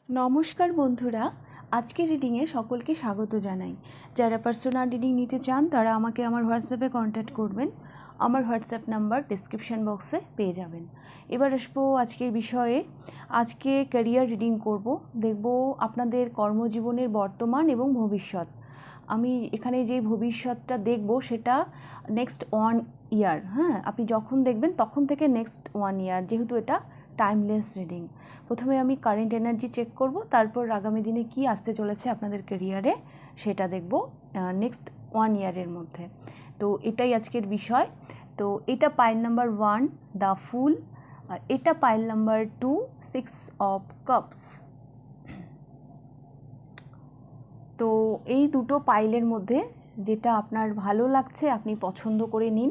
নমস্কার বন্ধুরা, আজকের রিডিংয়ে সকলকে স্বাগত জানাই। যারা পার্সোনাল রিডিং নিতে চান তারা আমাকে আমার হোয়াটসঅ্যাপে কন্ট্যাক্ট করবেন। আমার হোয়াটসঅ্যাপ নাম্বার ডেসক্রিপশন বক্সে পেয়ে যাবেন। এবার আসবো আজকের বিষয়ে। আজকে ক্যারিয়ার রিডিং করব, দেখব আপনাদের কর্মজীবনের বর্তমান এবং ভবিষ্যৎ। আমি এখানে যে ভবিষ্যৎটা দেখব সেটা নেক্সট 1 ইয়ার। হ্যাঁ, আপনি যখন দেখবেন তখন থেকে নেক্সট 1 ইয়ার, যেহেতু এটা টাইমলেস রিডিং। প্রথমে আমি কারেন্ট এনার্জি চেক করব, তারপর আগামী দিনে কি আসতে চলেছে আপনাদের ক্যারিয়ারে সেটা দেখব নেক্সট 1 ইয়ারের মধ্যে। তো এটাই আজকের বিষয়। তো এটা পাইল নাম্বার 1 দ্য ফুল, আর এটা পাইল নাম্বার 2 6 অফ কাপস। তো এই দুটো পাইলের মধ্যে যেটা আপনার ভালো লাগছে আপনি পছন্দ করে নিন।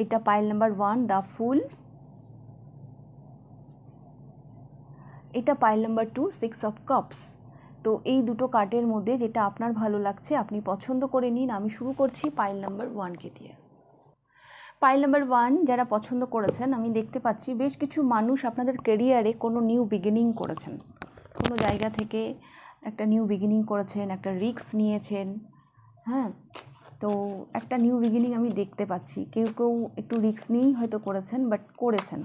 এটা পাইল নাম্বার 1 দ্য ফুল, এটা পাইল নাম্বার 2 6 অফ কাপস। তো এই দুটো কার্ডের মধ্যে যেটা আপনার ভালো লাগছে আপনি পছন্দ করে নিন। আমি শুরু করছি পাইল নাম্বার 1কে দিয়ে। পাইল নাম্বার 1 যারা পছন্দ করেছেন, আমি দেখতে পাচ্ছি বেশ কিছু মানুষ আপনাদের ক্যারিয়ারে কোনো নিউ বিগিনিং করেছেন। কোনো জায়গা থেকে একটা নিউ বিগিনিং করেছেন, একটা রিস্ক নিয়েছেন। হ্যাঁ, তো একটা নিউ বিগিনিং আমি দেখতে পাচ্ছি। কেউ কেউ একটু রিস্ক নিয়েই হয়তো করেছেন, বাট করেছেন।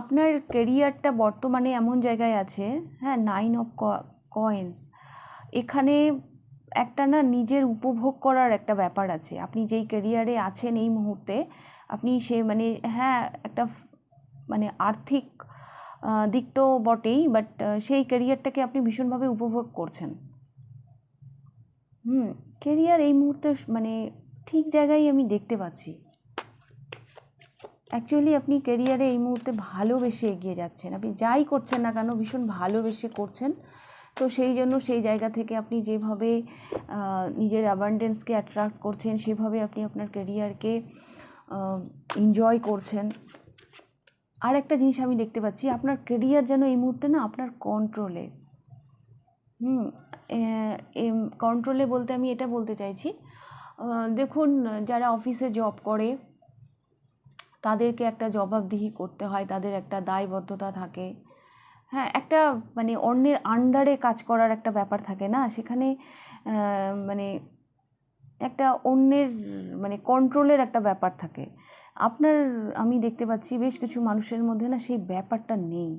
আপনার ক্যারিয়ারটা বর্তমানে এমন জায়গায় আছে, হ্যাঁ, 9 অফ কয়েন্স। এখানে একটা না নিজের উপভোগ করার একটা ব্যাপার আছে। আপনি যেই ক্যারিয়ারে আছেন এই মুহূর্তে, আপনি সে মানে হ্যাঁ একটা মানে আর্থিক দিক তো বটেই, বাট সেই ক্যারিয়ারটাকে আপনি ভীষণভাবে উপভোগ করছেন। ক্যারিয়ার এই মুহূর্তে মানে ঠিক জায়গায় আমি দেখতে পাচ্ছি। অ্যাকচুয়ালি আপনি ক্যারিয়ারে এই মুহূর্তে ভালোবেসে এগিয়ে যাচ্ছেন। আপনি যাই করছেন না কেন ভীষণ ভালোবেসে করছেন। তো সেই জন্য সেই জায়গা থেকে আপনি যেভাবে নিজের অ্যাবান্ডেন্সকে অ্যাট্রাক্ট করছেন, সেভাবে আপনি আপনার ক্যারিয়ারকে এনজয় করছেন। আর একটা জিনিস আমি দেখতে পাচ্ছি, আপনার ক্যারিয়ার যেন এই মুহূর্তে না আপনার কন্ট্রোলে। কন্ট্রোলে বলতে আমি এটা বলতে চাইছি, দেখুন যারা অফিসে জব করে তাদেরকে একটা জবাবদিহি করতে হয়, তাদের একটা দায়বদ্ধতা থাকে। হ্যাঁ, একটা মানে অন্যের আন্ডারে কাজ করার একটা ব্যাপার থাকে না, সেখানে মানে একটা অন্যের মানে কন্ট্রোলের একটা ব্যাপার থাকে। আপনার আমি দেখতে পাচ্ছি বেশ কিছু মানুষের মধ্যে না সেই ব্যাপারটা নেই।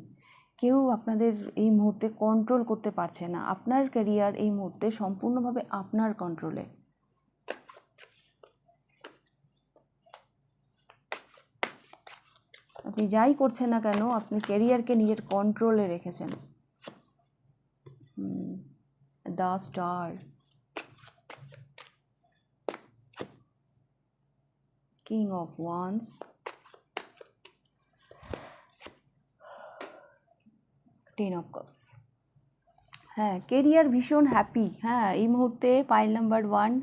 কেউ আপনাদের এই মুহূর্তে কন্ট্রোল করতে পারছে না। আপনার ক্যারিয়ার এই মুহূর্তে সম্পূর্ণভাবে আপনার কন্ট্রোলে। আপনি যাই করছেন না কেন আপনি ক্যারিয়ারকে নিজের কন্ট্রোলে রেখেছেন। The star, king of wands, 10 of cups. হ্যাঁ, কেরিয়ার ভীষণ হ্যাপি। হ্যাঁ, এই মুহূর্তে পাইল নাম্বার 1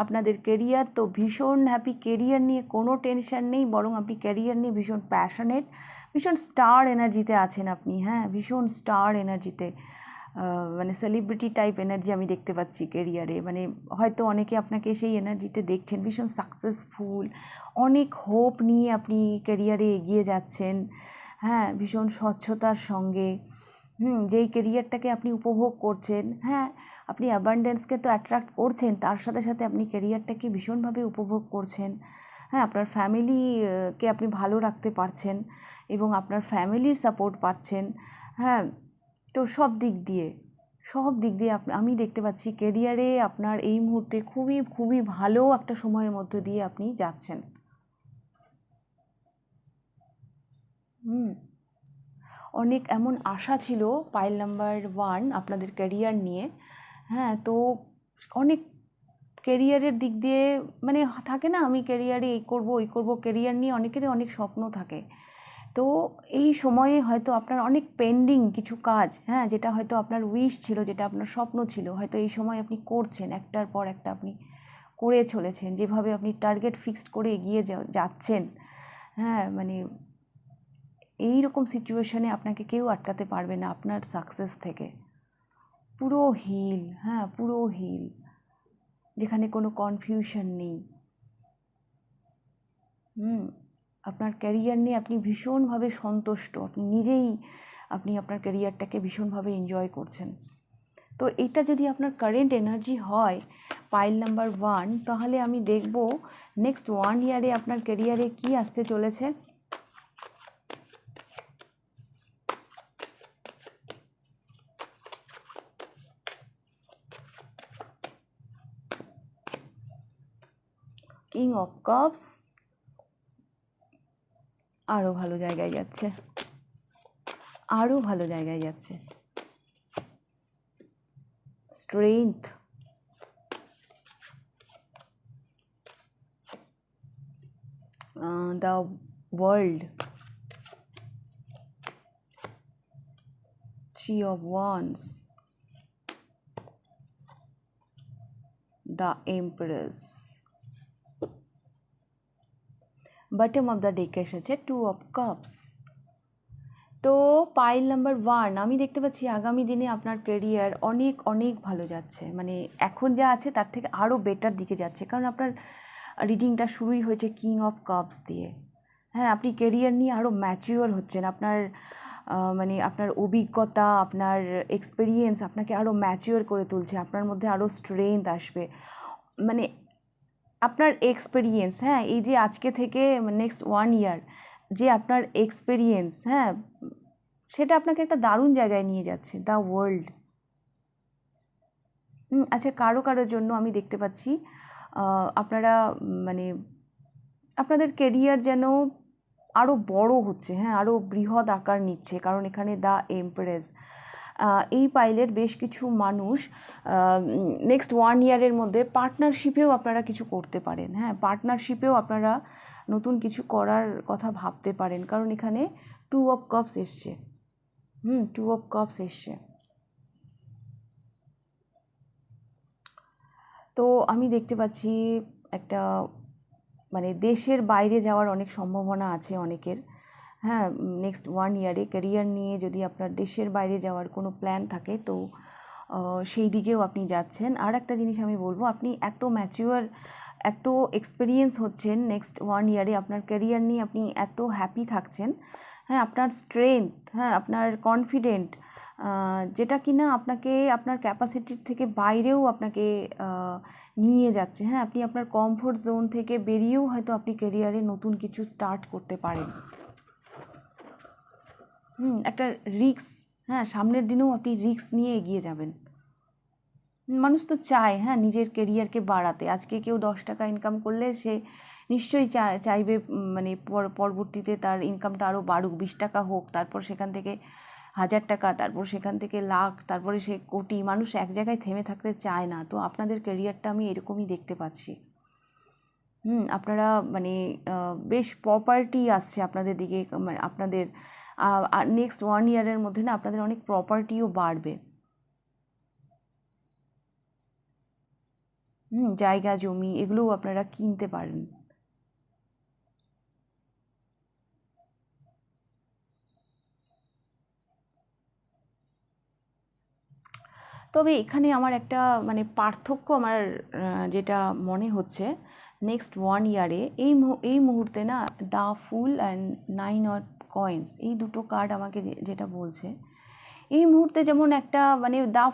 আপনাদের কেরিয়ার তো ভীষণ হ্যাপি। কেরিয়ার নিয়ে কোনো টেনশন নেই, বরং আপনি ক্যারিয়ার নিয়ে ভীষণ প্যাশনেট, ভীষণ স্টার এনার্জিতে আছেন আপনি। হ্যাঁ, ভীষণ স্টার এনার্জিতে, মানে সেলিব্রিটি টাইপ এনার্জি আমি দেখতে পাচ্ছি কেরিয়ারে। মানে হয়তো অনেকে আপনাকে সেই এনার্জিতে দেখছেন, ভীষণ সাকসেসফুল, অনেক হোপ নিয়ে আপনি ক্যারিয়ারে এগিয়ে যাচ্ছেন। হ্যাঁ, ভীষণ স্বচ্ছতার সঙ্গে যেই কেরিয়ারটাকে আপনি উপভোগ করছেন। হ্যাঁ, আপনি অ্যাবান্ডেন্সকে তো অ্যাট্রাক্ট করছেন, তার সাথে সাথে আপনি কেরিয়ারটাকে ভীষণভাবে উপভোগ করছেন। হ্যাঁ, আপনার ফ্যামিলিকে আপনি ভালো রাখতে পারছেন এবং আপনার ফ্যামিলির সাপোর্ট পাচ্ছেন। হ্যাঁ, তো সব দিক দিয়ে আমি দেখতে পাচ্ছি কেরিয়ারে আপনার এই মুহূর্তে খুবই খুবই ভালো একটা সময়ের মধ্য দিয়ে আপনি যাচ্ছেন। অনেক এমন আশা ছিল পাইল নাম্বার 1 আপনাদের ক্যারিয়ার নিয়ে। হ্যাঁ, তো অনেক ক্যারিয়ারের দিক দিয়ে মানে থাকে না, আমি ক্যারিয়ারে এই করব ওই করব, ক্যারিয়ার নিয়ে অনেকেরই অনেক স্বপ্ন থাকে। তো এই সময়ে হয়তো আপনার অনেক পেন্ডিং কিছু কাজ, হ্যাঁ, যেটা হয়তো আপনার উইশ ছিল, যেটা আপনার স্বপ্ন ছিল, হয়তো এই সময় আপনি করছেন, একটার পর একটা আপনি করে চলেছেন। যেভাবে আপনি টার্গেট ফিক্সড করে এগিয়ে যাচ্ছেন, হ্যাঁ, মানে এই রকম সিচুয়েশনে আপনাকে কেউ আটকাতে পারবে না আপনার সাকসেস থেকে। পুরো হিল, হ্যাঁ পুরো হিল। যেখানে কোনো কনফিউশন নেই। আপনার ক্যারিয়ার নিয়ে আপনি ভীষণভাবে সন্তুষ্ট, আপনি নিজেই আপনার ক্যারিয়ারটাকে ভীষণভাবে এনজয় করছেন। তো এটা যদি আপনার কারেন্ট এনার্জি হয় পাইল নাম্বার 1, তাহলে আমি দেখব নেক্সট 1 ইয়ারে আপনার ক্যারিয়ারে কি আসতে চলেছে। কিং অফ কাপস আরও ভালো জায়গায় যাচ্ছে, আরও ভালো জায়গায় যাচ্ছে। Strength, the world, 3 of Wands, the Empress, bottom of the ডেকে এসেছে 2 of Cups। তো পাইল নাম্বার 1 আমি দেখতে পাচ্ছি আগামী দিনে আপনার ক্যারিয়ার অনেক অনেক ভালো যাচ্ছে, মানে এখন যা আছে তার থেকে আরও বেটার দিকে যাচ্ছে, কারণ আপনার রিডিংটা শুরুই হয়েছে কিং অফ কাপস দিয়ে। হ্যাঁ, আপনি ক্যারিয়ার নিয়ে আরও ম্যাচিওর হচ্ছেন, আপনার মানে আপনার অভিজ্ঞতা, আপনার এক্সপিরিয়েন্স আপনাকে আরও ম্যাচিওর করে তুলছে, আপনার মধ্যে আরও স্ট্রেংথ আসবে, মানে আপনার এক্সপিরিয়েন্স, হ্যাঁ, এই যে আজকে থেকে নেক্সট 1 ইয়ার যে আপনার এক্সপিরিয়েন্স, হ্যাঁ, সেটা আপনাকে একটা দারুণ জায়গায় নিয়ে যাচ্ছে, দ্য ওয়ার্ল্ড। আচ্ছা, কারো কারোর জন্য আমি দেখতে পাচ্ছি আপনারা মানে আপনাদের কেরিয়ার যেন আরও বড় হচ্ছে, হ্যাঁ, আরও বৃহৎ আকার নিচ্ছে, কারণ এখানে দ্য এমপ্রেস। এই পাইলের বেশ কিছু মানুষ নেক্সট 1 ইয়ারের মধ্যে পার্টনারশিপেও আপনারা কিছু করতে পারেন, হ্যাঁ, পার্টনারশিপেও আপনারা নতুন কিছু করার কথা ভাবতে পারেন, কারণ এখানে 2 of Cups এসছে। 2 of Cups এসছে। তো আমি দেখতে পাচ্ছি একটা মানে দেশের বাইরে যাওয়ার অনেক সম্ভাবনা আছে অনেকের, হ্যাঁ, নেক্সট 1 ইয়ারে ক্যারিয়ার নিয়ে যদি আপনার দেশের বাইরে যাওয়ার কোনো প্ল্যান থাকে তো সেই দিকেও আপনি যাচ্ছেন। আর একটা জিনিস আমি বলবো, আপনি এত ম্যাচিওর, এত এক্সপিরিয়েন্স হচ্ছেন নেক্সট 1 ইয়ারে, আপনার ক্যারিয়ার নিয়ে আপনি এত হ্যাপি থাকছেন, হ্যাঁ, আপনার স্ট্রেংথ, হ্যাঁ, আপনার কনফিডেন্ট, যেটা কিনা আপনাকে আপনার ক্যাপাসিটির থেকে বাইরেও আপনাকে নিয়ে যাচ্ছে, হ্যাঁ, আপনি আপনার কমফোর্ট জোন থেকে বেরিয়েও হয়তো আপনি ক্যারিয়ারে নতুন কিছু স্টার্ট করতে পারেন। একটা রিস্ক, হ্যাঁ, সামনের দিনেও আপনি রিস্ক নিয়ে এগিয়ে যাবেন। মানুষ তো চায়, হ্যাঁ, নিজের কেরিয়ারকে বাড়াতে। আজকে কেউ 10 টাকা ইনকাম করলে সে নিশ্চয়ই চাইবে মানে পরবর্তীতে তার ইনকামটা আরও বাড়ুক, 20 টাকা হোক, তারপর সেখান থেকে 1000 টাকা, তারপর সেখান থেকে লাখ, তারপরে সে কোটি। মানুষ এক জায়গায় থেমে থাকতে চায় না। তো আপনাদের কেরিয়ারটা আমি এরকমই দেখতে পাচ্ছি। আপনারা মানে বেশ প্রপার্টি আসছে আপনাদের দিকে, মানে আপনাদের নেক্সট 1 ইয়ারের মধ্যে না আপনাদের অনেক প্রপার্টিও বাড়বে। জায়গা জমি এগুলোও আপনারা কিনতে পারেন। তবে এখানে আমার একটা মানে পার্থক্য আমার যেটা মনে হচ্ছে নেক্সট 1 ইয়ারে এই মুহূর্তে না the full and 9 of coins, এই দুটো কার্ড আমাকে যেটা বলছে এই মুহূর্তে, যেমন একটা মানে দ্য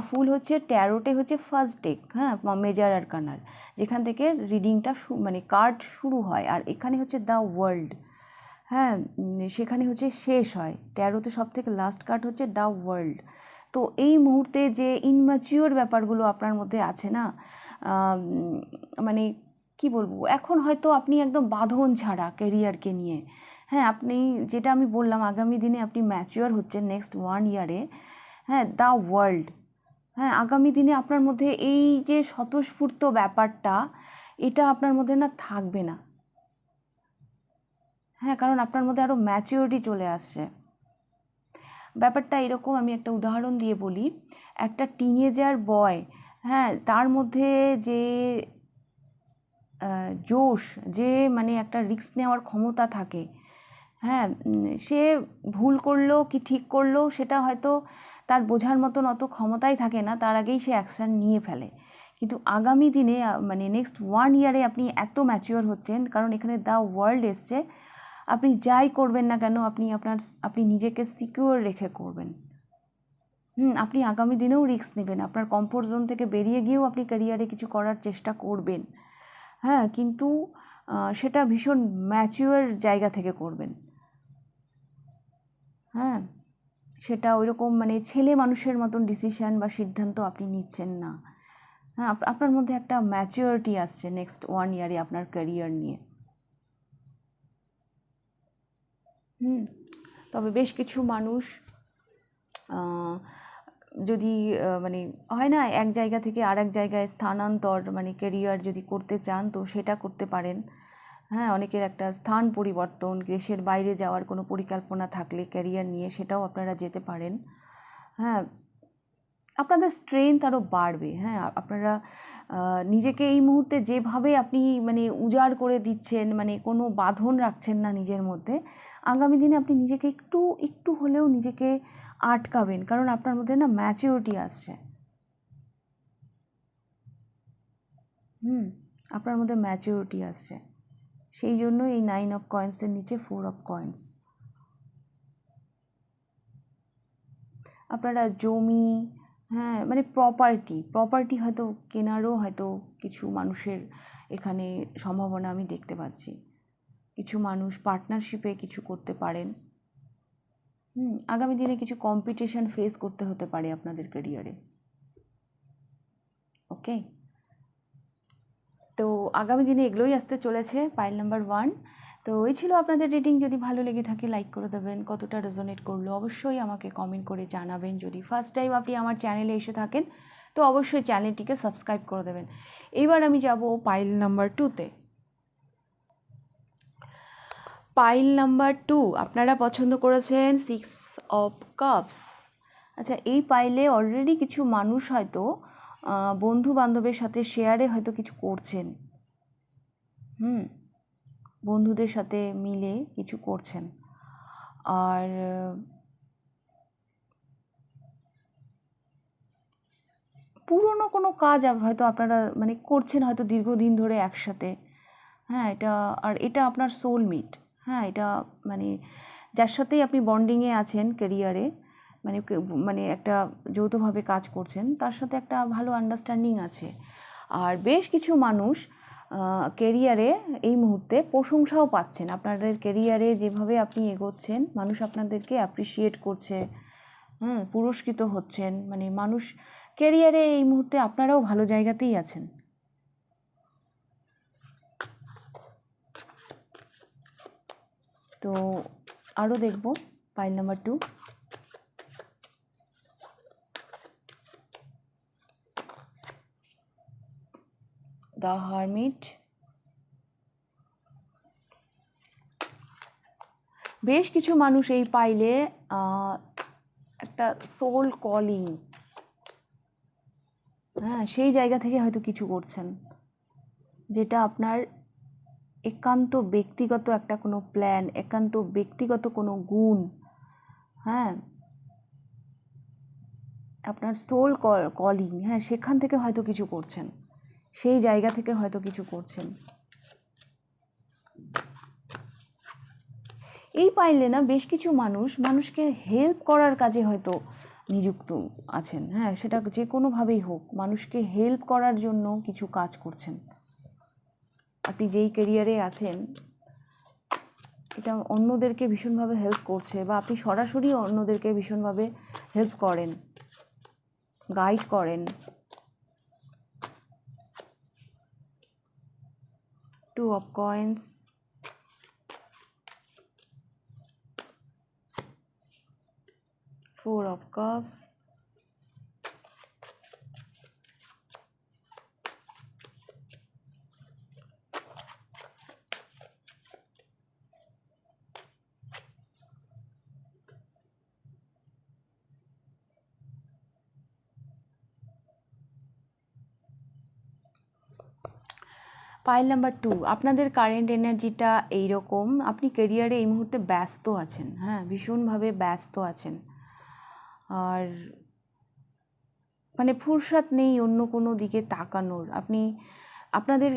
ফুল হচ্ছে ট্যারোটে হচ্ছে ফার্স্ট ডেক, হ্যাঁ, মেজর আরকানার, যেখান থেকে রিডিংটা মানে কার্ড শুরু হয়, আর এখানে হচ্ছে দ্য ওয়ার্ল্ড, হ্যাঁ, সেখানে হচ্ছে শেষ হয়। ট্যারোতে সব থেকে লাস্ট কার্ড হচ্ছে দ্য ওয়ার্ল্ড। তো এই মুহূর্তে যে ইনম্যাচিওর ব্যাপারগুলো আপনার মধ্যে আছে না, মানে কি বলবো, এখন হয়তো আপনি একদম বাঁধন ছাড়া ক্যারিয়ারকে নিয়ে, হ্যাঁ, আপনি যেটা আমি বললাম আগামী দিনে আপনি ম্যাচিওর হচ্ছেন নেক্সট 1 ইয়ারে, হ্যাঁ, দ্য ওয়ার্ল্ড, হ্যাঁ, আগামী দিনে আপনার মধ্যে এই যে স্বতঃস্ফূর্ত ব্যাপারটা এটা আপনার মধ্যে না থাকবে না, হ্যাঁ, কারণ আপনার মধ্যে আরও ম্যাচিওরিটি চলে আসছে। ব্যাপারটা এরকম, আমি একটা উদাহরণ দিয়ে বলি, একটা টিনেজার বয়, হ্যাঁ, তার মধ্যে যে জোশ, যে মানে একটা রিস্ক নেওয়ার ক্ষমতা থাকে, হ্যাঁ, সে ভুল করলো কি ঠিক করলো সেটা হয়তো তার বোঝার মতন অত ক্ষমতাই থাকে না, তার আগেই সে অ্যাকশান নিয়ে ফেলে। কিন্তু আগামী দিনে মানে নেক্সট 1 ইয়ারে আপনি এত ম্যাচিওর হচ্ছেন, কারণ এখানে দ্য ওয়ার্ল্ড এসছে। আপনি যাই করবেন না কেন আপনি নিজেকে সিকিউর রেখে করবেন। আপনি আগামী দিনেও রিস্ক নেবেন, আপনার কমফোর্ট জোন থেকে বেরিয়ে গিয়েও আপনি ক্যারিয়ারে কিছু করার চেষ্টা করবেন। হ্যাঁ, কিন্তু সেটা ভীষণ ম্যাচিওর জায়গা থেকে করবেন। হ্যাঁ, সেটা ওইরকম মানে ছেলে মানুষের মতন ডিসিশন বা সিদ্ধান্ত আপনি নিচ্ছেন না। হ্যাঁ, আপনার মধ্যে একটা ম্যাচিওরিটি আসছে নেক্সট 1 ইয়ারে আপনার ক্যারিয়ার নিয়ে। তবে বেশ কিছু মানুষ যদি মানে হয় না, এক জায়গা থেকে আরেক জায়গায় স্থানান্তর মানে ক্যারিয়ার যদি করতে চান তো সেটা করতে পারেন। হ্যাঁ, অনেকের একটা স্থান পরিবর্তন, দেশের বাইরে যাওয়ার কোনো পরিকল্পনা থাকলে ক্যারিয়ার নিয়ে সেটাও আপনারা যেতে পারেন। হ্যাঁ, আপনাদের স্ট্রেংথ আরও বাড়বে। হ্যাঁ, আপনারা নিজেকে এই মুহূর্তে যেভাবে আপনি মানে উজাড় করে দিচ্ছেন, মানে কোনো বাঁধন রাখছেন না নিজের মধ্যে, আগামী দিনে আপনি নিজেকে একটু একটু হলেও নিজেকে আটকাবেন, কারণ আপনার মধ্যে না ম্যাচিওরিটি আসছে। আপনার মধ্যে ম্যাচিওরিটি আসছে, সেই জন্য এই 9 অফ কয়েন্সের নিচে 4 অফ কয়েন্স। আপনারা জমি, হ্যাঁ মানে প্রপার্টি হয়তো কেনারও হয়তো কিছু মানুষের এখানে সম্ভাবনা আমি দেখতে পাচ্ছি। কিছু মানুষ পার্টনারশিপে কিছু করতে পারেন। আগামী দিনে কিছু কম্পিটিশন ফেস করতে হতে পারে আপনাদের ক্যারিয়ারে। ওকে, তো আগামী দিনে এগুলোই আসতে চলেছে পাইল নাম্বার 1। তো এই ছিল আপনাদের রিডিং। যদি ভালো লেগে থাকে লাইক করে দেবেন, কতটা রেজোনেট করলো অবশ্যই আমাকে কমেন্ট করে জানাবেন। যদি ফার্স্ট টাইম আপনি আমার চ্যানেলে এসে থাকেন তো অবশ্যই চ্যানেলটিকে সাবস্ক্রাইব করে দেবেন। এবার আমি যাব পাইল নাম্বার 2তে। পাইল নাম্বার 2 আপনারা পছন্দ করেছেন 6 অফ কাপস। আচ্ছা, এই পাইলে অলরেডি কিছু মানুষ হয়তো বন্ধু বান্ধবের সাথে শেয়ারে হয়তো কিছু করছেন। বন্ধুদের সাথে মিলে কিছু করছেন। আর পুরনো কোনো কাজ হয়তো আপনারা মানে করছেন হয়তো দীর্ঘদিন ধরে একসাথে। হ্যাঁ, এটা আপনার সোলমেট। হ্যাঁ, এটা মানে যার সাথেই আপনি বন্ডিংয়ে আছেন ক্যারিয়ারে, মানে একটা যৌথভাবে কাজ করছেন, তার সাথে একটা ভালো আন্ডারস্ট্যান্ডিং আছে। আর বেশ কিছু মানুষ ক্যারিয়ারে এই মুহূর্তে প্রশংসাও পাচ্ছেন। আপনাদের ক্যারিয়ারে যেভাবে আপনি এগোচ্ছেন মানুষ আপনাদেরকে অ্যাপ্রিসিয়েট করছে, পুরস্কৃত হচ্ছেন। মানে মানুষ ক্যারিয়ারে এই মুহূর্তে আপনারাও ভালো জায়গাতেই আছেন। তো আরও দেখব পাইল নাম্বার 2। The hermit. বেশ কিছু মানুষ এই পাইলে একটা সোল কলিং, হ্যাঁ সেই জায়গা থেকে হয়তো কিছু করছেন, যেটা আপনার একান্ত ব্যক্তিগত একটা কোনো প্ল্যান, একান্ত ব্যক্তিগত কোনো গুণ। হ্যাঁ, আপনার সোল কলিং, হ্যাঁ সেখান থেকে হয়তো কিছু করছেন, সেই জায়গা থেকে হয়তো কিছু করছেন। এই পাইলে না বেশ কিছু মানুষকে হেল্প করার কাজে হয়তো নিযুক্ত আছেন। হ্যাঁ, সেটা যে কোনোভাবেই হোক, মানুষকে হেল্প করার জন্য কিছু কাজ করছেন। আপনি যেই ক্যারিয়ারে আছেন এটা অন্যদেরকে ভীষণভাবে হেল্প করছে, বা আপনি সরাসরি অন্যদেরকে ভীষণভাবে হেল্প করেন, গাইড করেন। 2 of coins, 4 of cups, pile number 2 আপনাদের কারেন্ট এনার্জিটা এইরকম। আপনি ক্যারিয়ারে এই মুহূর্তে ব্যস্ত আছেন, হ্যাঁ ভীষণভাবে ব্যস্ত আছেন। আর মানে ফুরসত নেই অন্য কোনো দিকে তাকানোর। আপনি আপনাদের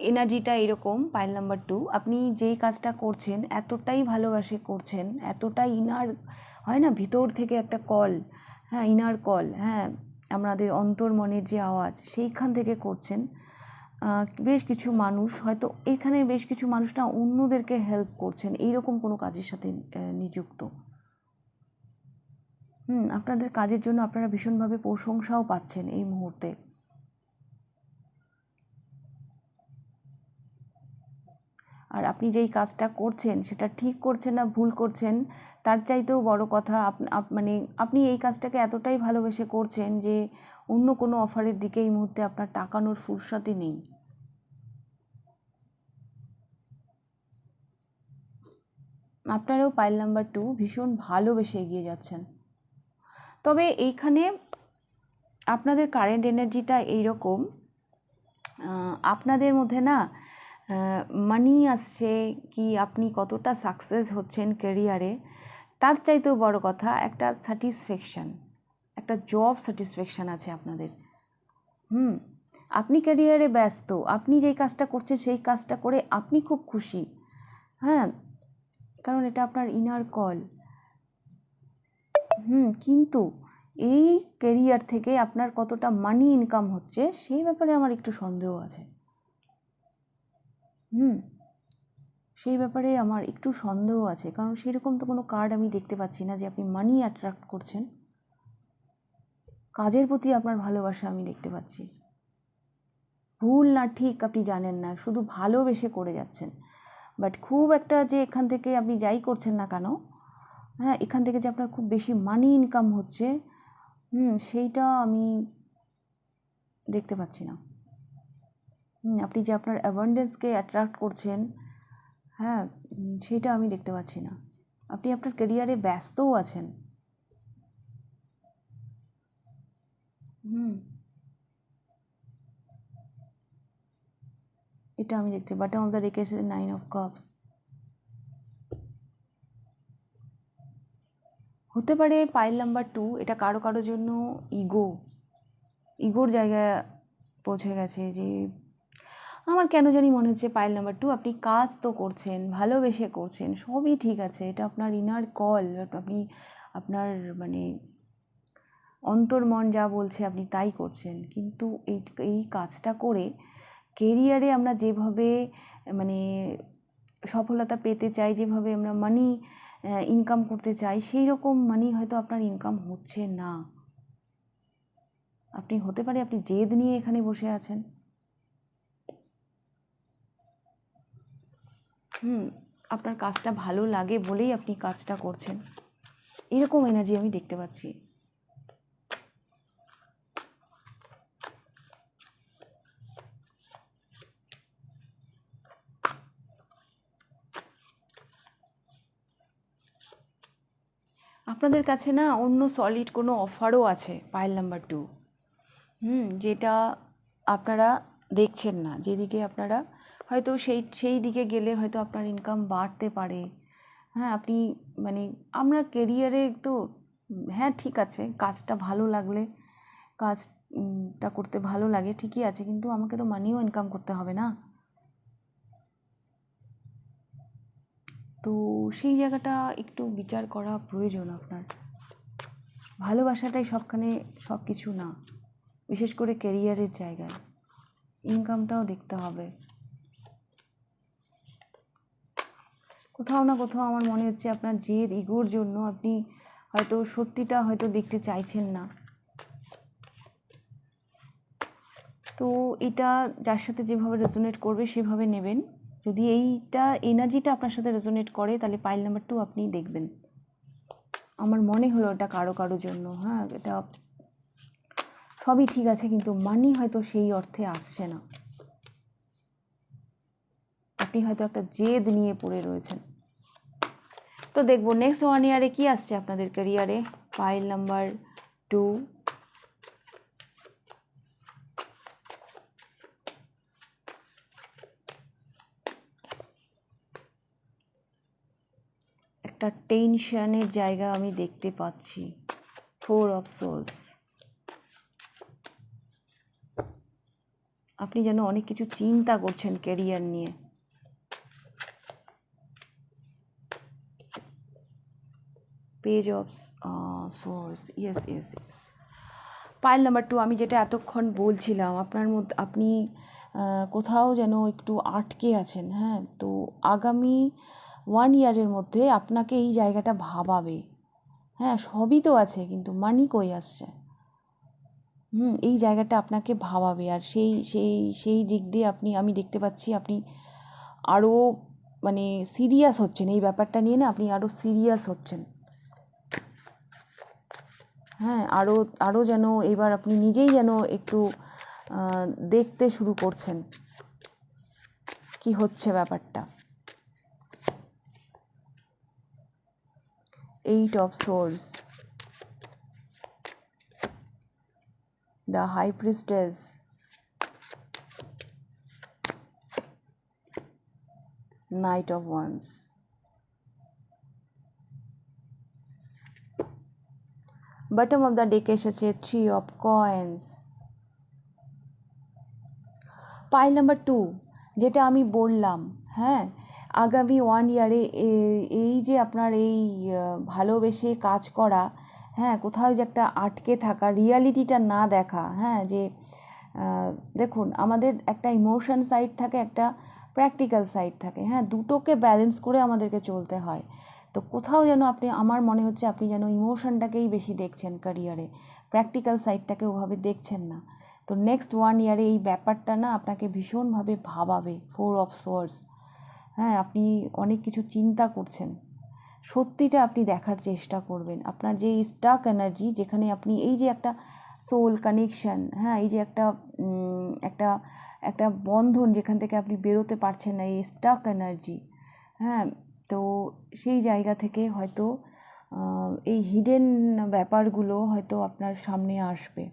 এনার্জিটা এরকম, পাইল নাম্বার 2, আপনি যেই কাজটা করছেন এতটাই ভালোবাসে করছেন, এতটাই ইনার হয় না ভিতর থেকে একটা কল, হ্যাঁ ইনার কল, হ্যাঁ আমাদের অন্তর মনের যে আওয়াজ সেইখান থেকে করছেন। বেশ কিছু মানুষ হয়তো এখানে বেশ কিছু মানুষ না অন্যদেরকে হেল্প করছেন এইরকম কোনো কাজের সাথে নিযুক্ত। আপনাদের কাজের জন্য আপনারা ভীষণভাবে প্রশংসাও পাচ্ছেন এই মুহূর্তে। আর আপনি যেই কাজটা করছেন সেটা ঠিক করছেন না ভুল করছেন তার চাইতেও বড় কথা মানে আপনি এই কাজটাকে এতটাই ভালোবেসে করছেন যে অন্য কোনো অফারের দিকে এই মুহূর্তে আপনার তাকানোর ফুরসতই নেই। আপনারাও পাইল নাম্বার 2 ভীষণ ভালোবেসে এগিয়ে যাচ্ছেন। তবে এইখানে আপনাদের কারেন্ট এনার্জিটা এইরকম, আপনাদের মধ্যে না মানি আসছে কি আপনি কতটা সাকসেস হচ্ছেন ক্যারিয়ারে তার চাইতেও বড় কথা একটা স্যাটিসফ্যাকশান, একটা জব স্যাটিসফ্যাকশান আছে আপনাদের। আপনি ক্যারিয়ারে ব্যস্ত, আপনি যেই কাজটা করছেন সেই কাজটা করে আপনি খুব খুশি, হ্যাঁ কারণ এটা আপনার ইনার কল। কিন্তু এই ক্যারিয়ার থেকে আপনার কতটা মানি ইনকাম হচ্ছে সেই ব্যাপারে আমার একটু সন্দেহ আছে। সেই ব্যাপারে আমার একটু সন্দেহ আছে, কারণ সেরকম তো কোনো কার্ড আমি দেখতে পাচ্ছি না যে আপনি মানি অ্যাট্রাক্ট করছেন। কাজের প্রতি আপনার ভালোবাসা আমি দেখতে পাচ্ছি। ভুল না ঠিক আপনি জানেন না, শুধু ভালোবেসে করে যাচ্ছেন। বাট খুব একটা যে এখান থেকে আপনি যাই করছেন না কেন, হ্যাঁ এখান থেকে যে আপনার খুব বেশি মানি ইনকাম হচ্ছে সেইটা আমি দেখতে পাচ্ছি না। আপনি যে আপনার অ্যাবান্ডেন্সকে অ্যাট্রাক্ট করছেন, হ্যাঁ সেটা আমি দেখতে পাচ্ছি না। আপনি আপনার ক্যারিয়ারে ব্যস্তও আছেন। এটা আমি দেখতে, বটম অফ দ্য ডেক এসে 9 অফ কাপস। হতে পারে পাইল নাম্বার 2 এটা কারো কারো জন্য ইগোর জায়গায় পৌঁছে গেছে যে আমার কেন জানি মনে হচ্ছে পাইল নাম্বার 2 আপনি কাজ তো করছেন, ভালোবেসে করছেন, সবই ঠিক আছে, এটা আপনার ইনার কল, আপনি আপনার মানে অন্তর মন যা বলছে আপনি তাই করছেন। কিন্তু এই কাজটা করে কেরিয়ারে আমরা যেভাবে মানে সফলতা পেতে চাই, যেভাবে আমরা মানি ইনকাম করতে চাই, সেই রকম মানি হয়তো আপনার ইনকাম হচ্ছে না। আপনি হতে পারে আপনি জেদ নিয়ে এখানে বসে আছেন। আপনার কাজটা ভালো লাগে বলেই আপনি কাজটা করছেন, এরকম এনার্জি আমি দেখতে পাচ্ছি। আপনাদের কাছে না অন্য সলিড কোনো অফারও আছে পাইল নাম্বার 2, যেটা আপনারা দেখছেন না, যেদিকে আপনারা হয়তো সেই দিকে গেলে হয়তো আপনার ইনকাম বাড়তে পারে। হ্যাঁ আপনি মানে আপনার কেরিয়ারে তো হ্যাঁ ঠিক আছে, কাজটা ভালো লাগলে কাজটা করতে ভালো লাগে ঠিকই আছে, কিন্তু আমাকে তো মানিও ইনকাম করতে হবে না। তো সেই জায়গাটা একটু বিচার করা প্রয়োজন আপনার। ভালোবাসাটাই সবখানে সব কিছু না, বিশেষ করে ক্যারিয়ারের জায়গায় ইনকামটাও দেখতে হবে। কোথাও না কোথাও আমার মনে হচ্ছে আপনার জেদ ইগোর জন্য আপনি হয়তো সত্যিটা হয়তো দেখতে চাইছেন না। তো এটা যার সাথে যেভাবে রেজোনেট করবে সেভাবে নেবেন। যদি এইটা এনার্জিটা আপনার সাথে রেজোনেট করে তাহলে পাইল নাম্বার 2 আপনি দেখবেন। আমার মনে হলো এটা কারো জন্য, হ্যাঁ এটা সবই ঠিক আছে, কিন্তু মানি হয়তো সেই অর্থে আসছে না। আপনি হয়তো একটা জেদ নিয়ে পড়ে রয়েছেন। তো দেখবো নেক্সট 1 ইয়ারে কি আসছে আপনাদের ক্যারিয়ারে। পাইল নাম্বার 2, একটা টেনশনের জায়গা আমি দেখতে পাচ্ছি। 4 অফ সোলস, আপনি যেন অনেক কিছু চিন্তা করছেন কেরিয়ার নিয়ে। Page of source, yes yes yes. Pile number 2, আমি যেটা এতক্ষণ বলছিলাম, আপনার মধ্যে আপনি কোথাও যেন একটু আটকে আছেন। হ্যাঁ, তো আগামী 1 ইয়ারের মধ্যে আপনাকে এই জায়গাটা ভাবাবে। হ্যাঁ, সবই তো আছে, কিন্তু মানি কই আসছে? এই জায়গাটা আপনাকে ভাবাবে। আর সেই সেই সেই দিক দিয়ে আমি দেখতে পাচ্ছি আপনি আরও মানে সিরিয়াস হচ্ছেন এই ব্যাপারটা নিয়ে, না আপনি আরও সিরিয়াস হচ্ছেন। হ্যাঁ, আরও যেন এবার আপনি নিজেই যেন একটু দেখতে শুরু করছেন কি হচ্ছে ব্যাপারটা। 8 of Swords, the High Priestess, Knight of Wands, bottom of the deck এসেছে 3 of Coins, পাইল নাম্বার 2, যেটা আমি বললাম। হ্যাঁ, আগামী 1 ইয়ারে এই যে আপনার এই ভালোবেসে কাজ করা, হ্যাঁ, কোথাও যে একটা আটকে থাকা, রিয়ালিটিটা না দেখা। হ্যাঁ, যে দেখুন, আমাদের একটা ইমোশন সাইড থাকে, একটা প্র্যাকটিক্যাল সাইড থাকে। হ্যাঁ, দুটোকে ব্যালেন্স করে আমাদেরকে চলতে হয়। তো কোথাও যেন আমার মনে হচ্ছে আপনি যেন ইমোশনটাকেই বেশি দেখছেন ক্যারিয়ারে, প্র্যাকটিক্যাল সাইডটাকে ওভাবে দেখছেন না। তো নেক্সট 1 ইয়ারে এই ব্যাপারটা না আপনাকে ভীষণভাবে ভাবাবে। 4 অফ সোর্স, হ্যাঁ, আপনি অনেক কিছু চিন্তা করছেন, সত্যিটা আপনি দেখার চেষ্টা করবেন। আপনার যে স্টাক এনার্জি, যেখানে আপনি এই যে একটা সোল কানেকশান, হ্যাঁ, এই যে একটা একটা একটা বন্ধন যেখান থেকে আপনি বেরোতে পারছেন না, এই স্টাক এনার্জি, হ্যাঁ, তো সেই জায়গা থেকে হয়তো এই হিডেন ব্যাপারগুলো হয়তো আপনার সামনে আসবে।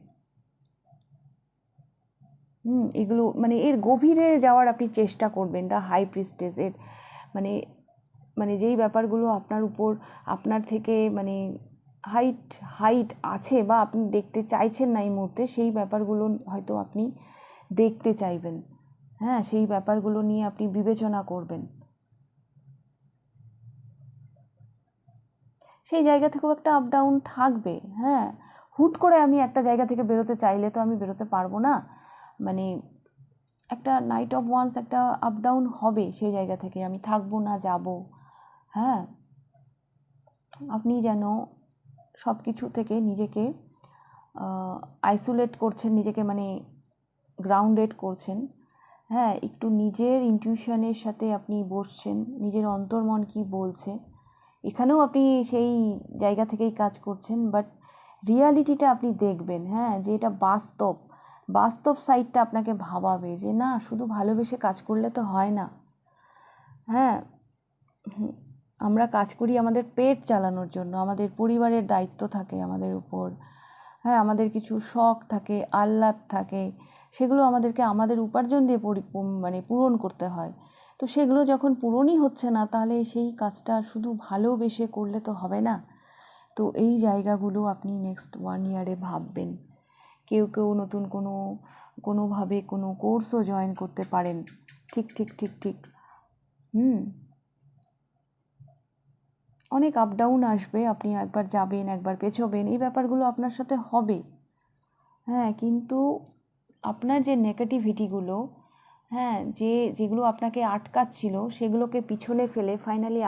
এগুলো মানে এর গভীরে যাওয়ার আপনি চেষ্টা করবেন। দ্য হাই প্রিস্টেস এর মানে মানে যেই ব্যাপারগুলো আপনার উপর, আপনার থেকে মানে হাইট আছে বা আপনি দেখতে চাইছেন না এই মুহূর্তে, সেই ব্যাপারগুলো হয়তো আপনি দেখতে চাইবেন। হ্যাঁ, সেই ব্যাপারগুলো নিয়ে আপনি বিবেচনা করবেন। সেই জায়গা থেকেও একটা আপ ডাউন থাকবে। হ্যাঁ, হুট করে আমি একটা জায়গা থেকে বেরোতে চাইলে তো আমি বেরোতে পারবো না। মানে একটা নাইট অফ ওয়ান্স, একটা আপ ডাউন হবে সেই জায়গা থেকে, আমি থাকবো না, যাব। হ্যাঁ, আপনি যেন সব কিছু থেকে নিজেকে আইসোলেট করছেন, নিজেকে মানে গ্রাউন্ডেড করছেন। হ্যাঁ, একটু নিজের ইনটিউশনের সাথে আপনি বসছেন, নিজের অন্তর্মন কি বলছে, এখানেও আপনি সেই জায়গা থেকেই কাজ করছেন। বাট রিয়ালিটিটা আপনি দেখবেন, হ্যাঁ, যে এটা বাস্তব সাইডটা আপনাকে ভাবাবে যে না, শুধু ভালোবেসে কাজ করলে তো হয় না। হ্যাঁ, আমরা কাজ করি আমাদের পেট চালানোর জন্য, আমাদের পরিবারের দায়িত্ব থাকে আমাদের উপর। হ্যাঁ, আমাদের কিছু শখ থাকে, আহ্লাদ থাকে, সেগুলো আমাদেরকে আমাদের উপার্জন দিয়ে মানে পূরণ করতে হয়। তো সেগুলো যখন পূরণই হচ্ছে না, তাহলে সেই কাজটা শুধু ভালোবেসে করলে তো হবে না। তো এই জায়গাগুলো আপনি নেক্সট 1 ইয়ারে ভাববেন। কেউ নতুন কোনোভাবে কোনো কোর্সও জয়েন করতে পারেন। ঠিক ঠিক ঠিক ঠিক অনেক আপ ডাউন আসবে, আপনি একবার যাবেন, একবার পেছোবেন, এই ব্যাপারগুলো আপনার সাথে হবে। হ্যাঁ, কিন্তু আপনার যে নেগেটিভিটিগুলো, হ্যাঁ, যেগুলো আপনাকে আটকাচ্ছিল, সেগুলোকে পিছনে ফেলে ফাইনালি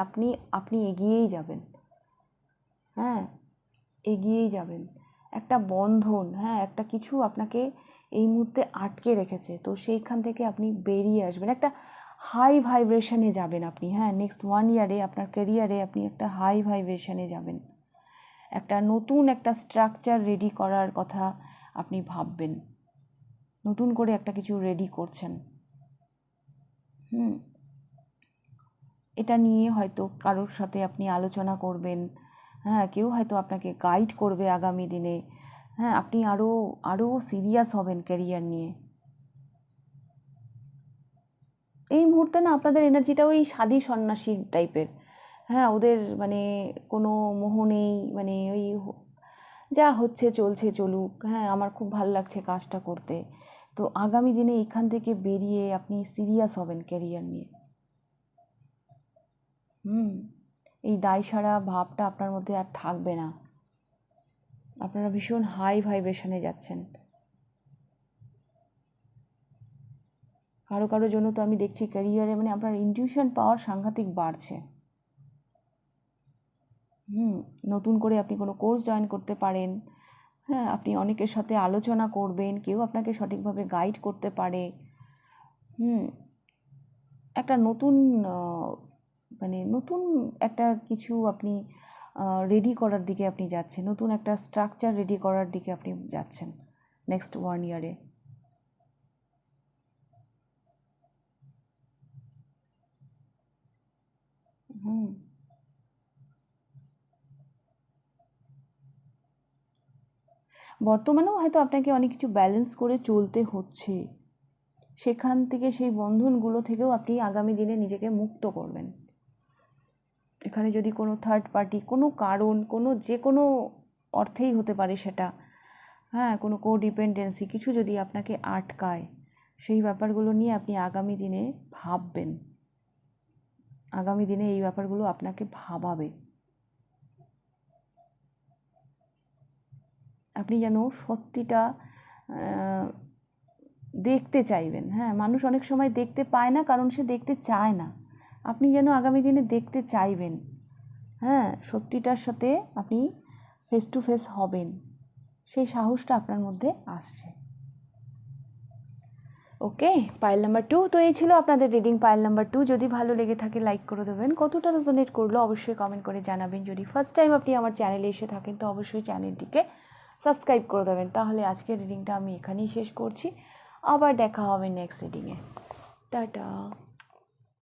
আপনি এগিয়েই যাবেন। হ্যাঁ, এগিয়েই যাবেন। একটা বন্ধন, হ্যাঁ, একটা কিছু আপনাকে এই মুহূর্তে আটকে রেখেছে, তো সেইখান থেকে আপনি বেরিয়ে আসবেন, একটা হাই ভাইব্রেশনে যাবেন আপনি। হ্যাঁ, নেক্সট 1 ইয়ারে আপনার ক্যারিয়ারে আপনি একটা হাই ভাইব্রেশনে যাবেন, একটা নতুন একটা স্ট্রাকচার রেডি করার কথা আপনি ভাববেন, নতুন করে একটা কিছু রেডি করছেন। এটা নিয়ে হয়তো কারোর সাথে আপনি আলোচনা করবেন। হ্যাঁ, কেউ হয়তো আপনাকে গাইড করবে আগামী দিনে। হ্যাঁ, আপনি আরও সিরিয়াস হবেন ক্যারিয়ার নিয়ে। এই মুহূর্তে না আপনাদের এনার্জিটা ওই সাধী সন্ন্যাসী টাইপের। হ্যাঁ, ওদের মানে কোনো মোহ নেই, মানে ওই যা হচ্ছে চলছে চলুক। হ্যাঁ, আমার খুব ভালো লাগছে কাজটা করতে। তো আগামী দিনে এখান থেকে বেরিয়ে আপনি সিরিয়াস হবেন ক্যারিয়ার নিয়ে। এই দায়সারা ভাবটা আপনার মধ্যে আর থাকবে না। আপনারা ভীষণ হাই ভাইব্রেশনে যাচ্ছেন। কারো কারো জন্য তো আমি দেখছি ক্যারিয়ারে মানে আপনার ইনটিউশন পাওয়ার সাংঘাতিক বাড়ছে। নতুন করে আপনি কোনো কোর্স জয়েন করতে পারেন। হ্যাঁ, আপনি অনেকের সাথে আলোচনা করবেন, কেউ আপনাকে সঠিকভাবে গাইড করতে পারে। একটা নতুন মানে নতুন একটা কিছু আপনি রেডি করার দিকে আপনি যাচ্ছেন, নতুন একটা স্ট্রাকচার রেডি করার দিকে আপনি যাচ্ছেন নেক্সট 1 ইয়ারে। বর্তমানেও হয়তো আপনাকে অনেক কিছু ব্যালেন্স করে চলতে হচ্ছে, সেখান থেকে সেই বন্ধনগুলো থেকেও আপনি আগামী দিনে নিজেকে মুক্ত করবেন। এখানে যদি কোনো থার্ড পার্টি, কোনো কারণ, কোনো যে কোনো অর্থেই হতে পারে সেটা, হ্যাঁ, কোনো কোডিপেন্ডেন্সি কিছু যদি আপনাকে আটকায়, সেই ব্যাপারগুলো নিয়ে আপনি আগামী দিনে ভাববেন। আগামী দিনে এই ব্যাপারগুলো আপনাকে ভাবাবে। আপনি যেন সত্যিটা দেখতে চাইবেন। হ্যাঁ, মানুষ অনেক সময় দেখতে পায় না কারণ সে দেখতে চায় না। আপনি যেন আগামী দিনে দেখতে চাইবেন। হ্যাঁ, সত্যিটার সাথে আপনি ফেস টু ফেস হবেন, সেই সাহসটা আপনার মধ্যে আসছে। ওকে, পাইল নাম্বার 2 তো এই ছিল আপনাদের রিডিং পাইল নাম্বার 2। যদি ভালো লেগে থাকে লাইক করে দেবেন, কতটা রেজোনেট করলো অবশ্যই কমেন্ট করে জানাবেন। যদি ফার্স্ট টাইম আপনি আমার চ্যানেলে এসে থাকেন তো অবশ্যই চ্যানেলটিকে সাবস্ক্রাইব করে দেবেন। তাহলে আজকের রিডিংটা আমি এখানেই শেষ করছি, আবার দেখা হবে নেক্সট রিডিংয়ে। টাটা।